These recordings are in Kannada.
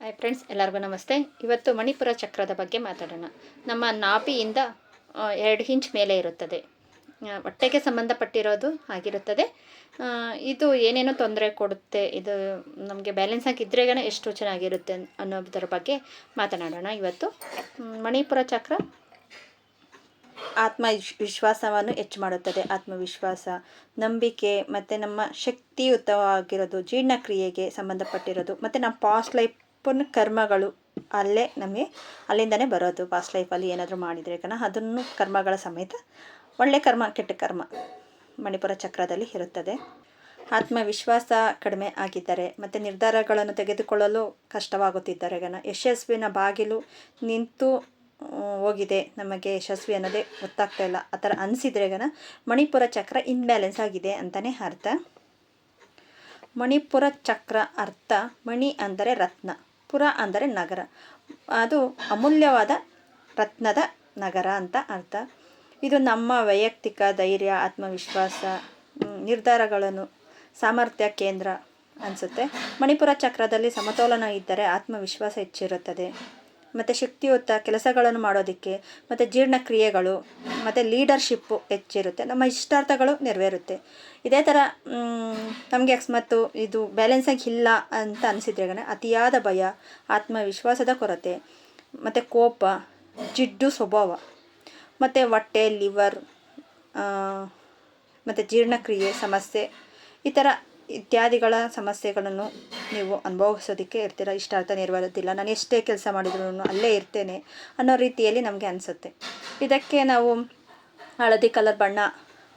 ಹಾಯ್ ಫ್ರೆಂಡ್ಸ್, ಎಲ್ಲರಿಗೂ ನಮಸ್ತೆ. ಇವತ್ತು ಮಣಿಪುರ ಚಕ್ರದ ಬಗ್ಗೆ ಮಾತಾಡೋಣ. ನಮ್ಮ ನಾಭಿಯಿಂದ 2 ಇಂಚ್ ಮೇಲೆ ಇರುತ್ತದೆ. ಹೊಟ್ಟೆಗೆ ಸಂಬಂಧಪಟ್ಟಿರೋದು ಆಗಿರುತ್ತದೆ. ಇದು ಏನೇನೋ ತೊಂದರೆ ಕೊಡುತ್ತೆ, ಇದು ನಮಗೆ ಬ್ಯಾಲೆನ್ಸ್ ಆಗಿದ್ರೇಗೇ ಎಷ್ಟು ಚೆನ್ನಾಗಿರುತ್ತೆ ಅನ್ನೋದರ ಬಗ್ಗೆ ಮಾತನಾಡೋಣ ಇವತ್ತು. ಮಣಿಪುರ ಚಕ್ರ ವಿಶ್ವಾಸವನ್ನು ಹೆಚ್ಚು ಮಾಡುತ್ತದೆ. ಆತ್ಮವಿಶ್ವಾಸ, ನಂಬಿಕೆ ಮತ್ತು ನಮ್ಮ ಶಕ್ತಿಯುತವಾಗಿರೋದು, ಜೀರ್ಣಕ್ರಿಯೆಗೆ ಸಂಬಂಧಪಟ್ಟಿರೋದು ಮತ್ತು ನಮ್ಮ ಪಾಸ್ಟ್ ಲೈಫ್ ಕರ್ಮಗಳು ಅಲ್ಲಿಂದನೇ ಬರೋದು. ಪಾಸ್ಟ್ ಲೈಫಲ್ಲಿ ಏನಾದರೂ ಮಾಡಿದರೆ ಅದನ್ನು ಕರ್ಮಗಳ ಸಮೇತ ಒಳ್ಳೆ ಕರ್ಮ ಕೆಟ್ಟ ಕರ್ಮ ಮಣಿಪುರ ಚಕ್ರದಲ್ಲಿ ಇರುತ್ತದೆ. ಆತ್ಮವಿಶ್ವಾಸ ಕಡಿಮೆ ಆಗಿದ್ದರೆ ಮತ್ತು ನಿರ್ಧಾರಗಳನ್ನು ತೆಗೆದುಕೊಳ್ಳಲು ಕಷ್ಟವಾಗುತ್ತಿದ್ದರೆ ಯಶಸ್ವಿನ ಬಾಗಿಲು ನಿಂತು ಹೋಗಿದೆ, ನಮಗೆ ಯಶಸ್ವಿ ಅನ್ನೋದೇ ಗೊತ್ತಾಗ್ತಾ ಇಲ್ಲ, ಆ ಥರ ಅನಿಸಿದ್ರೆ ಮಣಿಪುರ ಚಕ್ರ ಇನ್ಬ್ಯಾಲೆನ್ಸ್ ಆಗಿದೆ ಅಂತಲೇ ಅರ್ಥ. ಮಣಿಪುರ ಚಕ್ರ ಅರ್ಥ: ಮಣಿ ಅಂದರೆ ರತ್ನ, ಪುರ ಅಂದರೆ ನಗರ, ಅದು ಅಮೂಲ್ಯವಾದ ರತ್ನದ ನಗರ ಅಂತ ಅರ್ಥ. ಇದು ನಮ್ಮ ವೈಯಕ್ತಿಕ ಧೈರ್ಯ, ಆತ್ಮವಿಶ್ವಾಸ, ನಿರ್ಧಾರಗಳನ್ನು ಸಾಮರ್ಥ್ಯ ಕೇಂದ್ರ ಅನಿಸುತ್ತೆ. ಮಣಿಪುರ ಚಕ್ರದಲ್ಲಿ ಸಮತೋಲನ ಇದ್ದರೆ ಆತ್ಮವಿಶ್ವಾಸ ಹೆಚ್ಚಿರುತ್ತದೆ ಮತ್ತು ಶಕ್ತಿಯುತ ಕೆಲಸಗಳನ್ನು ಮಾಡೋದಕ್ಕೆ ಮತ್ತು ಜೀರ್ಣಕ್ರಿಯೆಗಳು ಮತ್ತು ಲೀಡರ್ಶಿಪ್ಪು ಹೆಚ್ಚಿರುತ್ತೆ. ನಮ್ಮ ಇಷ್ಟಾರ್ಥಗಳು ನೆರವೇರುತ್ತೆ. ಇದೇ ಥರ ನಮಗೆ ಅಕಸ್ಮಾತ್ ಇದು ಬ್ಯಾಲೆನ್ಸ್ ಆಗಿಲ್ಲ ಅಂತ ಅನಿಸಿದ್ರೆ ಅತಿಯಾದ ಭಯ, ಆತ್ಮವಿಶ್ವಾಸದ ಕೊರತೆ ಮತ್ತು ಕೋಪ, ಜಿಡ್ಡು ಸ್ವಭಾವ ಮತ್ತು ಹೊಟ್ಟೆ, ಲಿವರ್ ಮತ್ತು ಜೀರ್ಣಕ್ರಿಯೆ ಸಮಸ್ಯೆ, ಈ ಥರ ಇತ್ಯಾದಿಗಳ ಸಮಸ್ಯೆಗಳನ್ನು ನೀವು ಅನುಭವಿಸೋದಕ್ಕೆ ಇರ್ತೀರ. ಇಷ್ಟಾರ್ಥ ನೆರವೇರೋದಿಲ್ಲ, ನಾನು ಎಷ್ಟೇ ಕೆಲಸ ಮಾಡಿದ್ರು ಅಲ್ಲೇ ಇರ್ತೇನೆ ಅನ್ನೋ ರೀತಿಯಲ್ಲಿ ನಮಗೆ ಅನಿಸುತ್ತೆ. ಇದಕ್ಕೆ ನಾವು ಹಳದಿ ಕಲರ್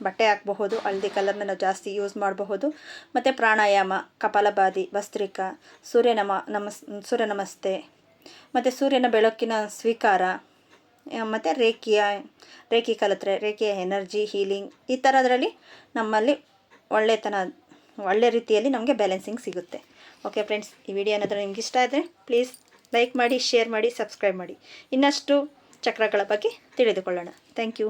ಬಟ್ಟೆ ಹಾಕಬಹುದು, ಹಳದಿ ಕಲರ್ನ ನಾವು ಜಾಸ್ತಿ ಯೂಸ್ ಮಾಡಬಹುದು. ಮತ್ತು ಪ್ರಾಣಾಯಾಮ, ಕಪಾಲಭಾತಿ, ಭಸ್ತ್ರಿಕಾ, ಸೂರ್ಯ ನಮಸ್ತೆ ಮತ್ತು ಸೂರ್ಯನ ಬೆಳಕಿನ ಸ್ವೀಕಾರ ಮತ್ತು ರೇಖಿ ಕಲಿತ್ರೆ ರೇಖೆಯ ಎನರ್ಜಿ ಹೀಲಿಂಗ್, ಈ ಥರದ್ರಲ್ಲಿ ನಮ್ಮಲ್ಲಿ ಒಳ್ಳೆ ರೀತಿಯಲ್ಲಿ ನಮಗೆ ಬ್ಯಾಲೆನ್ಸಿಂಗ್ ಸಿಗುತ್ತೆ. ಓಕೆ ಫ್ರೆಂಡ್ಸ್, ಈ ವಿಡಿಯೋ ಏನಾದರೂ ನಿಮ್ಗೆ ಇಷ್ಟ ಆದರೆ ಪ್ಲೀಸ್ ಲೈಕ್ ಮಾಡಿ, ಶೇರ್ ಮಾಡಿ, ಸಬ್ಸ್ಕ್ರೈಬ್ ಮಾಡಿ. ಇನ್ನಷ್ಟು ಚಕ್ರಗಳ ಬಗ್ಗೆ ತಿಳಿದುಕೊಳ್ಳೋಣ. Thank you.